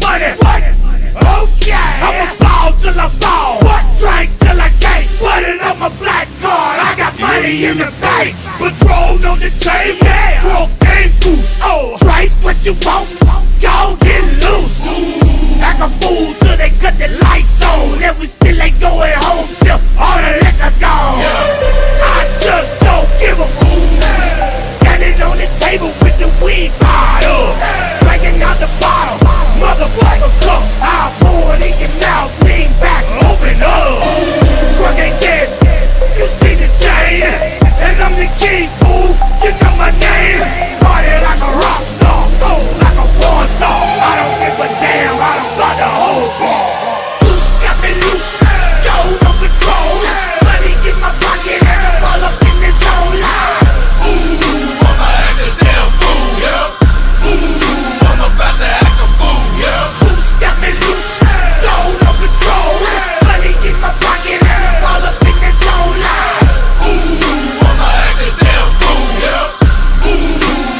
money. What? Okay. I'ma ball till I fall. What? Drink till I can't. Put it on my black card. I got money in the bank. Patrol on the table. Drunk and goose. Oh, drink what you want. Y'all get loose. Act a fool till they cut the lights on. And we still ain't going home till all the liquor gone. I just don't give a standing on the table with the weed bottle, drinking out the bottle, motherfucker cup. I'll pour it in your mouth, lean back, open up. Crook ain't dead, you see the chain, and I'm the king, fool. You know my name. Party like a rock star, oh, like a porn star. I don't give a damn, I don't got the whole bar. Loose, got me loose, yo, no control. Money in my pocket, and I'm all up in this zone line. I'ma act a damn fool, yeah. I'm about to act a fool, yeah. Loose, got me loose, yo, no control. Money in my pocket, and I'm all up in this zone line. I'ma act a damn fool, yeah.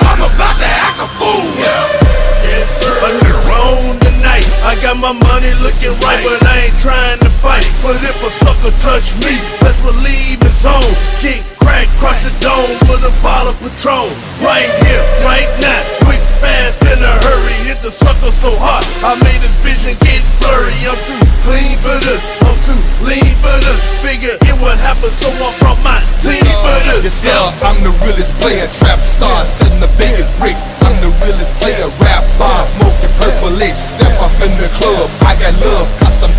I'm about to act a fool, yeah. Yes, sir. On tonight, I got my money looking right, but I ain't trying to fight. But if a sucker touch me, best believe it's on. Kick, crack, crush the dome with a bottle of Patron. Right here, right now, quick, fast, in a hurry. Hit the sucker so hard, I made his vision get blurry. I'm too clean for this, I'm too lean for this. Figure it would happen, so I brought my team for this. I'm the realest player, trap star, setting the biggest bricks. I'm the realest player, rap bar, smoking purple lit. Step up in the club, I got love, cause I'm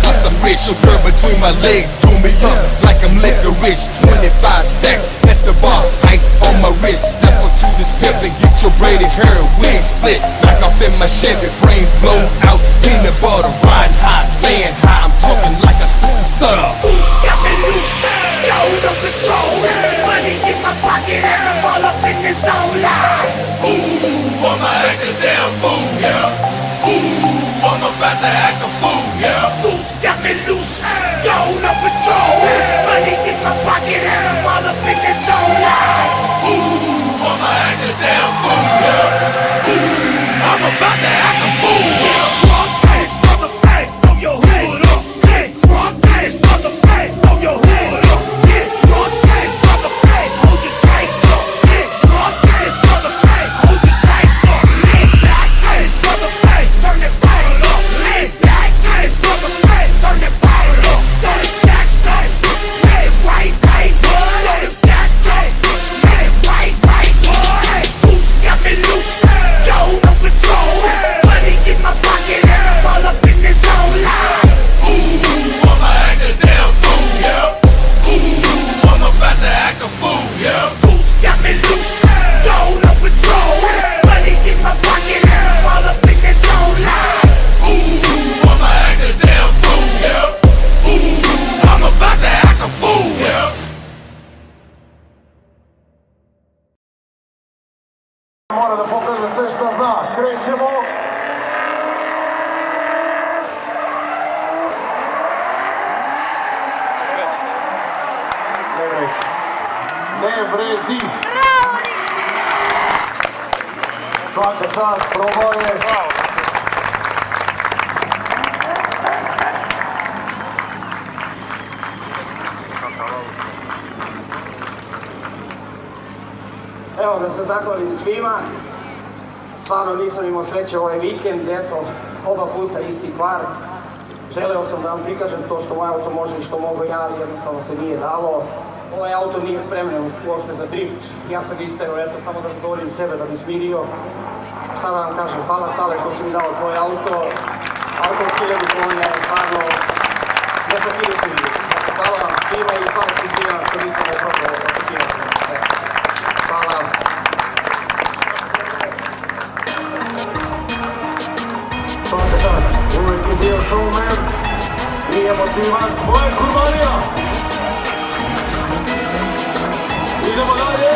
rich. The girl between my legs, do me up like I'm licorice. 25 stacks at the bar, ice on my wrist. Step up to this pimp and get your braided hair wig split. Back off in my Chevy, brains blown out, peanut butter, riding high, staying high. I'm talking like a stutter. Loose, got me loose, yo, no control. Money in my pocket, and I'm all up in this zone line. I'ma act a damn fool, yeah. I'm about to act a fool, yeah. Loose, got me loose, yo, no control. Money in my pocket, and I'm all up in this zone line. I'ma act a damn fool, yeah. I'm about to act a fool, yeah. Drunk ass motherfucker, throw your hood up. Yeah, drunk ass motherfucker, throw your hood up. Yeah, drunk ass motherfucker, hold your tanks up. Yeah, drunk ass motherfucker, hold your tanks up. Lean back ass motherfucker, turn that bottle up. Lean back ass motherfucker, turn that bottle up. Throw them stacks up, red, white, boy. Throw them stacks up, red, white, boy. Loose, got me loose, yo, no control. Money in my pocket, and I'm all up in this zone line. I'ma act a damn fool, yeah. I'm about to act a fool, yeah. Goose got me loose, yo, no control. Money in my pocket, and I'm all up in this zone line. I'ma act a damn fool, yeah. I'm about to act a fool, yeah. Mora da pokaže sve što zna. Krećemo. Ne vredi. Svaka čast, probao je. Evo da se zahvalim svima, stvarno nisam imao sreće ovaj vikend, eto, oba puta isti kvar. Želeo sam da vam prikažem to što moj auto može i što mogu ja, ali jednostavno se nije dalo. Ovaj auto nije spremljen uopšte za drift, ja sam isteo, eto, samo da zadovoljim sebe da bi smirio. Šta da vam kažem, hvala Sale što si mi dao tvoj auto, auto od 1000 konja, stvarno, ne sam vidio se vidio. Hvala vam svima i stvarno se izvinjam što nisam opravljao očekivati. Hvala vam. Svaka čast, uvijek je bio showman i emotivac Bojan Kurbanija. Idemo dalje.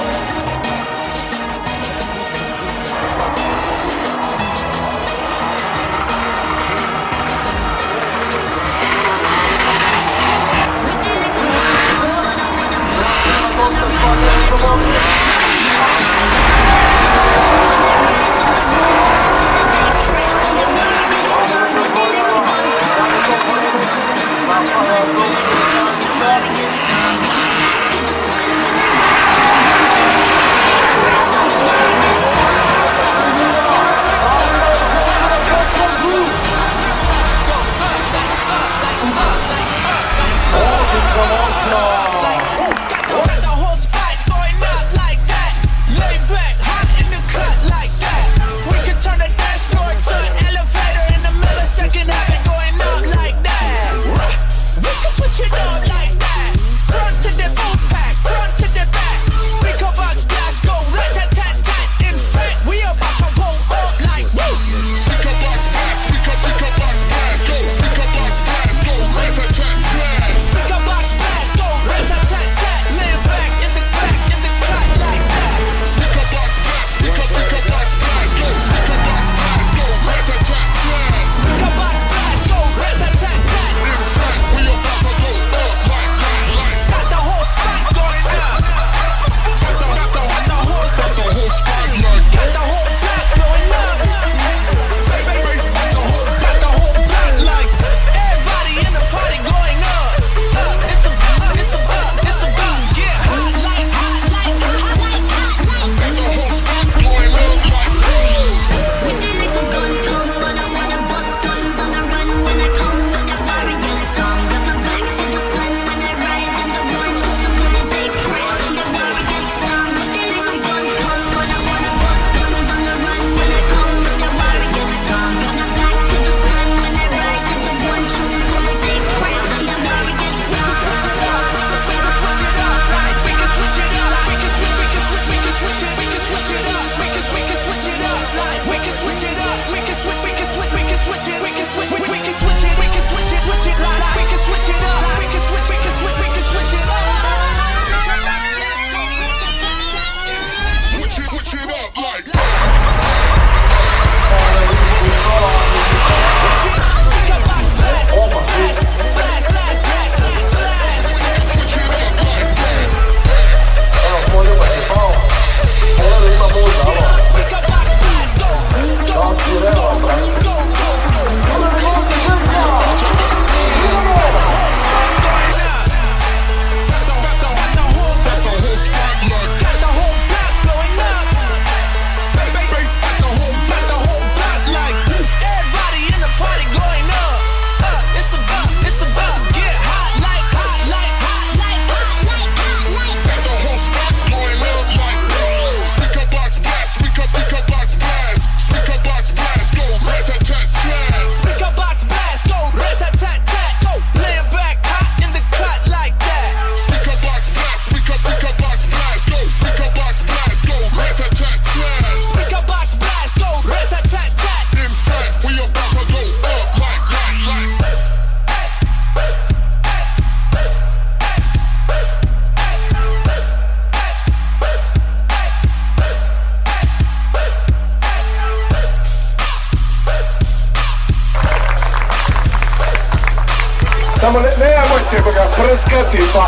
Samo nemojte ga prskati, pa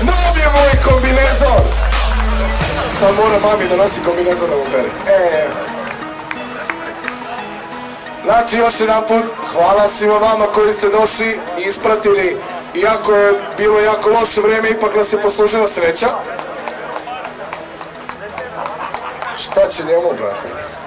nam je moj kombinezon. Sad moram mami da nosi kombinezon da mu pere. Znači, još jedan put, hvala svima vama koji ste došli i ispratili. Iako je bilo jako loše vreme, ipak nas je poslužila sreća. Šta će njemu, brate?